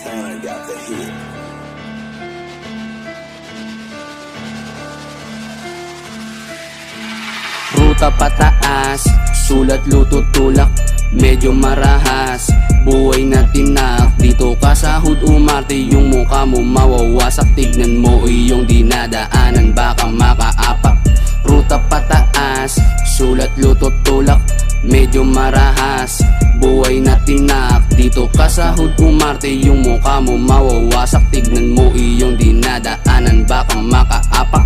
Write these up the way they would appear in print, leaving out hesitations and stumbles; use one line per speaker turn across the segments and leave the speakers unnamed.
Montana got the hit.
Ruta pataas, sulat luto tulak, medyo marahas, buhay na tinak. Dito ka sahod umarte, yung mukha mo mawawasak. Tignan mo iyong dinadaanan, baka makaapak. Ruta pataas, sulat luto tulak, medyo marahas, buhay na tinak. Dito ka sahod umarte, yung mukha mo mawawasak. Tignan mo iyong dinadaanan, baka makaapak.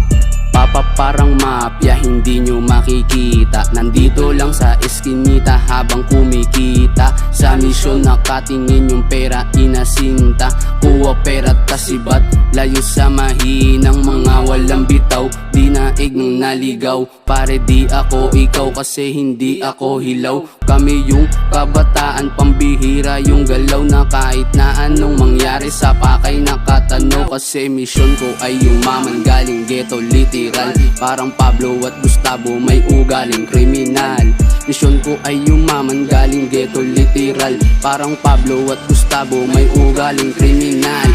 Papa parang mafia, hindi nyo makikita. Nandito lang sa eskinita habang kumikita. Sa misyon nakatingin yung pera inasinta. Kuha pera tasibat, layo sa mahinang mga walang bitaw. Di naig ng naligaw, pare di ako ikaw kasi hindi ako hilaw. Kami yung kabataan pambihira, yung galaw na kahit na anong mangyari sa pakay nakatanaw. Kasi misyon ko ay yumaman galing ghetto literal. Parang Pablo at Gustavo may ugaling kriminal. Misyon ko ay yumaman galing ghetto literal. Parang Pablo at Gustavo may ugaling kriminal.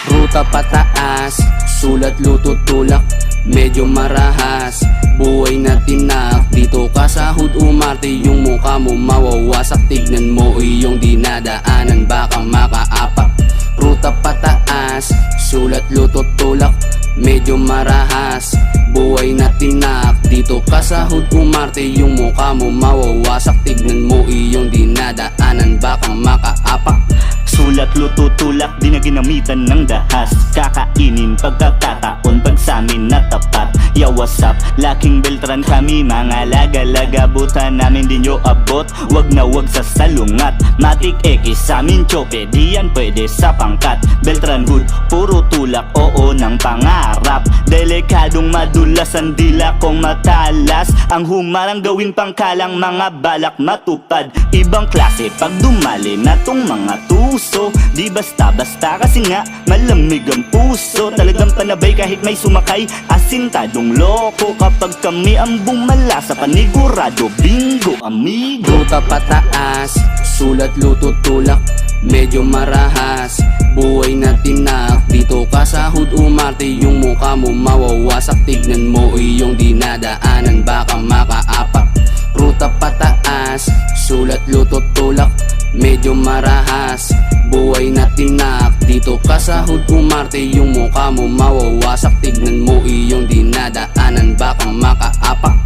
Ruta pataas, sulat luto tulak, medyo marahas, buhay na tinak. Dito ka sahod umarte, yung mukha mo mawawasak. Tignan mo iyong dinadaanan, baka makaapak. Ruta pataas, sulat luto tulak, medyo marahas, buhay na tinak. Dito ka sahod umarte, yung mukha mo mawawasak. Tignan mo iyong dinadaanan, baka makaapak.
Sulat luto tulak, di na ginamitan ng dahas. Kakainin pagkakataon pag samin na tapat. Yo what's up, laking Beltran kami, mga laga-laga. Buta namin di nyo abot, wag na wag sa salungat. Matic X samin chope, di yan pwede sa pangkat. Beltran hood, puro tulak, oo ng pangarap. Delikadong madulas ang dila kong matalas. Ang humarang gawin pangkalang mga balak matupad. Ibang klase pag dumali na tong mga tuso. Di basta-basta kasi nga malamig ang puso. Talagang panabay kahit may sumakay, asintadong loko. Kapag kami ang bumala sa panigurado, bingo amigo.
Ruta pataas, sulat luto tulak, medyo marahas, buhay na tinak. Dito ka sahod umarte, yung mukha mo mawawasak. Tignan mo iyong dinadaanan, baka makaapak. Ruta pataas, sulat luto tulak, medyo marahas, buhay na tinak. Dito ka sahod umarte, yung mukha mo mawawasak. Tignan mo iyong dinadaanan, baka makaapak.